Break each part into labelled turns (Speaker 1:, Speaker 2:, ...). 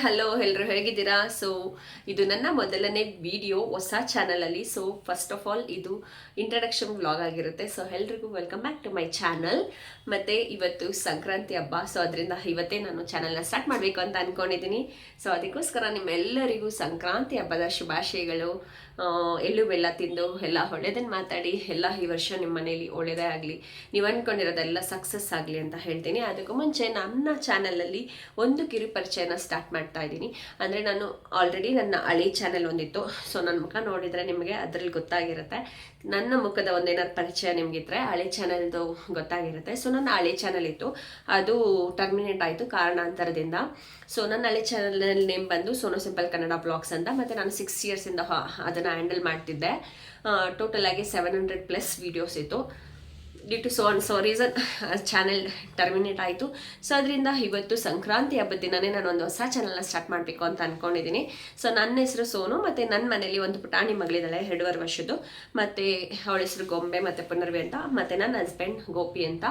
Speaker 1: Hello ಎಲ್ಲರೂ ಹೇಗಿದ್ದೀರಾ? ಇದು ನನ್ನ ಮೊದಲನೇ ವಿಡಿಯೋ ಹೊಸ ಚಾನಲಲ್ಲಿ. ಫಸ್ಟ್ ಆಫ್ ಆಲ್ ಇದು ಇಂಟ್ರಡಕ್ಷನ್ ವ್ಲಾಗ್ ಆಗಿರುತ್ತೆ. ಎಲ್ರಿಗೂ welcome back to my channel. ಮತ್ತು ಇವತ್ತು ಸಂಕ್ರಾಂತಿ ಹಬ್ಬ. ಅದರಿಂದ ಇವತ್ತೇ ನಾನು ಚಾನಲ್ನ ಸ್ಟಾರ್ಟ್ ಮಾಡಬೇಕು ಅಂತ ಅಂದ್ಕೊಂಡಿದ್ದೀನಿ. ಅದಕ್ಕೋಸ್ಕರ ನಿಮ್ಮೆಲ್ಲರಿಗೂ ಸಂಕ್ರಾಂತಿ ಹಬ್ಬದ ಶುಭಾಶಯಗಳು. ಎಳ್ಳು ಬೆಲ್ಲ ತಿಂದು ಎಲ್ಲ ಒಳ್ಳೆಯದನ್ನು ಮಾತಾಡಿ ಎಲ್ಲ ಈ ವರ್ಷ ನಿಮ್ಮ ಮನೇಲಿ ಒಳ್ಳೆಯದೇ ಆಗಲಿ, ನೀವು ಅಂದ್ಕೊಂಡಿರೋದೆಲ್ಲ ಸಕ್ಸಸ್ ಆಗಲಿ ಅಂತ ಹೇಳ್ತೀನಿ. ಅದಕ್ಕೂ ಮುಂಚೆ ನನ್ನ ಚಾನಲಲ್ಲಿ ಒಂದು ಕಿರು ಪರಿಚಯನ ಸ್ಟಾರ್ಟ್ ಮಾಡ್ತಾ ಇದ್ದೀನಿ. ಅಂದರೆ ನಾನು ಆಲ್ರೆಡಿ ನನ್ನ ಹಳೆ ಚಾನಲ್ ಒಂದಿತ್ತು. ನನ್ನ ಮುಖ ನೋಡಿದರೆ ನಿಮಗೆ ಅದರಲ್ಲಿ ಗೊತ್ತಾಗಿರುತ್ತೆ. ನನ್ನ ಮುಖದ ಒಂದೇನಾದ್ರು ಪರಿಚಯ ನಿಮಗಿದ್ರೆ ಹಳೆ ಚಾನಲ್ದು ಗೊತ್ತಾಗಿರುತ್ತೆ. ನನ್ನ ಹಳೆ ಚಾನಲ್ ಇತ್ತು, ಅದು ಟರ್ಮಿನೇಟ್ ಆಯಿತು ಕಾರಣಾಂತರದಿಂದ. ನನ್ನ ಹಳೆ ಚಾನಲ್ ನೇಮ್ ಬಂದು ಸೋನು ಸಿಂಪಲ್ ಕನ್ನಡ ಬ್ಲಾಗ್ಸ್ ಅಂತ. ಮತ್ತು ನಾನು 6 ಇಯರ್ಸಿಂದ ಅದನ್ನು ಹ್ಯಾಂಡಲ್ ಮಾಡ್ತಿದ್ದೆ. ಟೋಟಲ್ ಆಗಿ 700+ ವೀಡಿಯೋಸ್ ಇತ್ತು. Due to so reason channel terminate ಆಯಿತು. ಅದರಿಂದ ಇವತ್ತು ಸಂಕ್ರಾಂತಿ ಹಬ್ಬದ ದಿನವೇ ನಾನು ಒಂದು ಹೊಸ ಚಾನಲ್ನ ಸ್ಟಾರ್ಟ್ ಮಾಡಬೇಕು ಅಂತ ಅಂದ್ಕೊಂಡಿದ್ದೀನಿ. ನನ್ನ ಹೆಸರು ಸೋನು, ಮತ್ತು ನನ್ನ ಮನೇಲಿ ಒಂದು ಪುಟಾಣಿ ಮಗಳಿದ್ದಾಳೆ 2.5 ವರ್ಷದ್ದು. ಮತ್ತು ಅವಳ ಹೆಸರು ಗೊಂಬೆ ಮತ್ತು ಪುನರ್ವಿ ಅಂತ. ಮತ್ತು ನನ್ನ ಹಸ್ಬೆಂಡ್ ಗೋಪಿ ಅಂತ,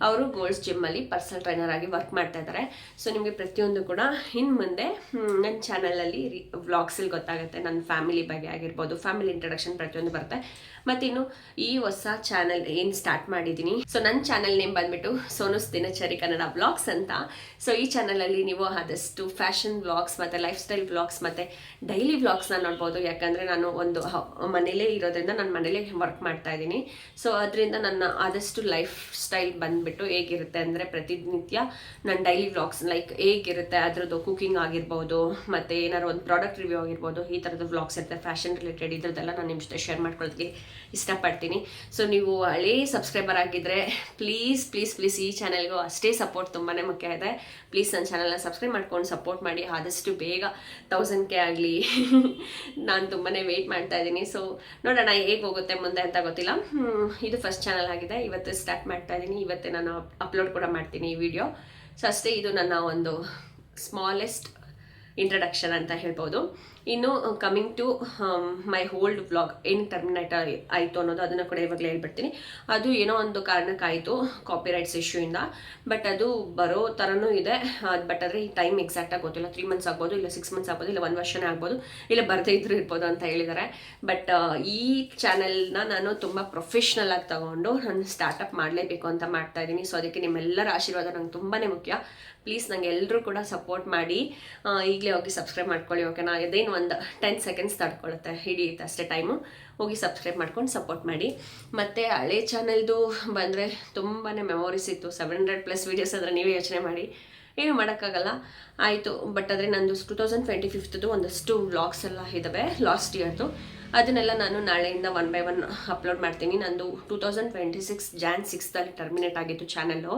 Speaker 1: ಅವರು ಗೋಲ್ಡ್ಸ್ ಜಿಮ್ಮಲ್ಲಿ ಪರ್ಸನಲ್ ಟ್ರೈನರ್ ಆಗಿ ವರ್ಕ್ ಮಾಡ್ತಾ ಇದ್ದಾರೆ. ನಿಮಗೆ ಪ್ರತಿಯೊಂದು ಕೂಡ ಇನ್ನು ಮುಂದೆ ನನ್ನ ಚಾನಲಲ್ಲಿ ವ್ಲಾಗ್ಸಲ್ಲಿ ಗೊತ್ತಾಗುತ್ತೆ. ನನ್ನ ಫ್ಯಾಮಿಲಿ ಬಗ್ಗೆ ಆಗಿರ್ಬೋದು, ಫ್ಯಾಮಿಲಿ ಇಂಟ್ರಡಕ್ಷನ್ ಪ್ರತಿಯೊಂದು ಬರುತ್ತೆ. ಮತ್ತಿನ್ನು ಈ ಹೊಸ ಚಾನಲ್ ಏನು ಸ್ಟಾರ್ಟ್ ಮಾಡಿದ್ದೀನಿ, ನನ್ನ ಚಾನಲ್ ನೇಮ್ ಬಂದ್ಬಿಟ್ಟು ಸೋನುಸ್ ದಿನಚರಿ ಕನ್ನಡ ಬ್ಲಾಗ್ಸ್ ಅಂತ. ಈ ಚಾನಲಲ್ಲಿ ನೀವು ಆದಷ್ಟು ಫ್ಯಾಷನ್ ವ್ಲಾಗ್ಸ್ ಮತ್ತು ಲೈಫ್ ಸ್ಟೈಲ್ ವ್ಲಾಗ್ಸ್ ಮತ್ತು ಡೈಲಿ ವ್ಲಾಗ್ಸ್ನ ನೋಡ್ಬೋದು. ಯಾಕಂದರೆ ನಾನು ಒಂದು ಮನೇಲೇ ಇರೋದ್ರಿಂದ ನಾನು ಮನೇಲೇ ವರ್ಕ್ ಮಾಡ್ತಾ ಇದ್ದೀನಿ. ಅದರಿಂದ ನನ್ನ ಆದಷ್ಟು ಲೈಫ್ ಸ್ಟೈಲ್ ಬಂದ್ಬಿಟ್ಟು ಹೇಗಿರುತ್ತೆ ಅಂದರೆ ಪ್ರತಿನಿತ್ಯ ನನ್ನ ಡೈಲಿ ವ್ಲಾಗ್ಸ್ ಲೈಕ್ ಹೇಗಿರುತ್ತೆ ಅದರದ್ದು ಕುಕಿಂಗ್ ಆಗಿರ್ಬೋದು, ಮತ್ತು ಏನಾದ್ರು ಒಂದು ಪ್ರಾಡಕ್ಟ್ ರಿವ್ಯೂ ಆಗಿರ್ಬೋದು, ಈ ಥರದ್ದು ವ್ಲಾಗ್ಸ್ ಇರುತ್ತೆ. ಫ್ಯಾಷನ್ ರಿಲೇಟೆಡ್ ಇದ್ರದ್ದೆಲ್ಲ ನಾನು ನಿಮ್ಮ ಜೊತೆ ಶೇರ್ ಮಾಡ್ಕೊಳ್ಳೋದಕ್ಕೆ ಇಷ್ಟಪಡ್ತೀನಿ. ನೀವು ಹಳೇ ಸಬ್ಸ್ಕ್ರೈಬರ್ ಆಗಿದ್ದರೆ ಪ್ಲೀಸ್ ಈ ಚಾನಲ್ಗೂ ಅಷ್ಟೇ ಸಪೋರ್ಟ್ ತುಂಬಾ ಮುಖ್ಯ ಇದೆ. ಪ್ಲೀಸ್ ನನ್ನ ಚಾನಲ್ನ ಸಬ್ಸ್ಕ್ರೈಬ್ ಮಾಡ್ಕೊಂಡು ಸಪೋರ್ಟ್ ಮಾಡಿ. ಆದಷ್ಟು ಬೇಗ 1000K ಆಗಲಿ. ನಾನು ತುಂಬಾ ವೆಯ್ಟ್ ಮಾಡ್ತಾ ಇದ್ದೀನಿ. ನೋಡೋಣ ಹೇಗೆ ಹೋಗುತ್ತೆ ಮುಂದೆ ಅಂತ ಗೊತ್ತಿಲ್ಲ. ಇದು ಫಸ್ಟ್ ಚಾನಲ್ ಆಗಿದೆ, ಇವತ್ತು ಸ್ಟಾರ್ಟ್ ಮಾಡ್ತಾ ಇದ್ದೀನಿ. ಇವತ್ತೇ ನಾನು ಅಪ್ಲೋಡ್ ಕೂಡ ಮಾಡ್ತೀನಿ ಈ ವಿಡಿಯೋ. ಅಷ್ಟೇ, ಇದು ನನ್ನ ಒಂದು ಸ್ಮಾಲೆಸ್ಟ್ ಇಂಟ್ರಡಕ್ಷನ್ ಅಂತ ಹೇಳ್ಬೋದು. ಇನ್ನು coming to my old vlog ಏನು ಟರ್ಮಿನೇಟ್ ಆಯಿತು ಅನ್ನೋದು ಅದನ್ನು ಕೂಡ ಇವಾಗಲೇ ಹೇಳ್ಬಿಡ್ತೀನಿ. ಅದು ಏನೋ ಒಂದು ಕಾರಣಕ್ಕಾಯಿತು, ಕಾಪಿರೈಟ್ಸ್ ಇಶ್ಯೂಯಿಂದ. ಬಟ್ ಅದು ಬರೋ ಥರನೂ ಇದೆ. ಬಟ್ ಆದರೆ ಈ ಟೈಮ್ ಎಕ್ಸಾಕ್ಟಾಗಿ ಗೊತ್ತಿಲ್ಲ. 3 months ಆಗ್ಬೋದು, ಇಲ್ಲ 6 months ಆಗ್ಬೋದು, ಇಲ್ಲ 1 ವರ್ಷನೇ ಆಗ್ಬೋದು, ಇಲ್ಲ ಬರದೇ ಇದ್ರೂ ಇರ್ಬೋದು ಅಂತ ಹೇಳಿದ್ದಾರೆ. ಬಟ್ ಈ ಚಾನಲ್ನ ನಾನು ತುಂಬ ಪ್ರೊಫೆಷ್ನಲ್ ಆಗಿ ತಗೊಂಡು ನಾನು ಸ್ಟಾರ್ಟಪ್ ಮಾಡಲೇಬೇಕು ಅಂತ ಮಾಡ್ತಾ ಇದ್ದೀನಿ. ಅದಕ್ಕೆ ನಿಮ್ಮೆಲ್ಲರ ಆಶೀರ್ವಾದ ನಂಗೆ ತುಂಬಾ ಮುಖ್ಯ. ಪ್ಲೀಸ್ ನನಗೆ ಎಲ್ಲರೂ ಕೂಡ ಸಪೋರ್ಟ್ ಮಾಡಿ. ಈಗಲೇ ಹೋಗಿ ಸಬ್ಸ್ಕ್ರೈಬ್ ಮಾಡ್ಕೊಳ್ಳಿ, ಓಕೆನಾ? ಇದೇನು ಒಂದು 10 seconds ತಡ್ಕೊಳ್ಳುತ್ತೆ, ಹಿಡಿಯುತ್ತೆ ಅಷ್ಟೇ ಟೈಮು. ಹೋಗಿ ಸಬ್ಸ್ಕ್ರೈಬ್ ಮಾಡ್ಕೊಂಡು ಸಪೋರ್ಟ್ ಮಾಡಿ. ಮತ್ತು ಹಳೆ ಚಾನಲ್ದು ಬಂದರೆ ತುಂಬಾ ಮೆಮೊರೀಸ್ ಇತ್ತು. 700+ ವೀಡಿಯೋಸ್ ಆದರೆ ನೀವೇ ಯೋಚನೆ ಮಾಡಿ, ಏನು ಮಾಡೋಕ್ಕಾಗಲ್ಲ. ಆಯಿತು. ಬಟ್ ಆದರೆ ನಂದು 2025 ಒಂದಷ್ಟು ವ್ಲಾಗ್ಸ್ ಎಲ್ಲ ಇದ್ದಾವೆ ಲಾಸ್ಟ್ ಇಯರ್ದು. ಅದನ್ನೆಲ್ಲ ನಾನು ನಾಳೆಯಿಂದ 1 by 1 ಅಪ್ಲೋಡ್ ಮಾಡ್ತೀನಿ. ನಂದು 2026 Jan 6 ಟರ್ಮಿನೇಟ್ ಆಗಿತ್ತು ಚಾನಲ್ಲು.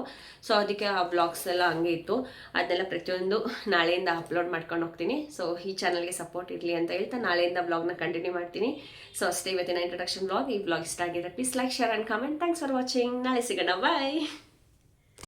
Speaker 1: ಅದಕ್ಕೆ ಆ ವ್ಲಾಗ್ಸ್ ಎಲ್ಲ ಹಂಗೆ ಇತ್ತು. ಅದನ್ನೆಲ್ಲ ಪ್ರತಿಯೊಂದು ನಾಳೆಯಿಂದ ಅಪ್ಲೋಡ್ ಮಾಡ್ಕೊಂಡು ಹೋಗ್ತೀನಿ. ಈ ಚಾನಲ್ಗೆ ಸಪೋರ್ಟ್ ಇರಲಿ ಅಂತ ಹೇಳ್ತಾ ನಾಳೆಯಿಂದ ವ್ಲಾಗ್ನ ಕಂಟಿನ್ಯೂ ಮಾಡ್ತೀನಿ. ಅಷ್ಟೇ ಇವತ್ತಿನ ಇಂಟ್ರಡಕ್ಷನ್ ವ್ಲಾಗ್. ಈ ವ್ಲಾಗ್ ಇಷ್ಟ ಆಗಿದ್ರೆ please like, share and comment. Thanks for watching. ನಾಳೆ ಸಿಗೋಣ, ಬಾಯ್.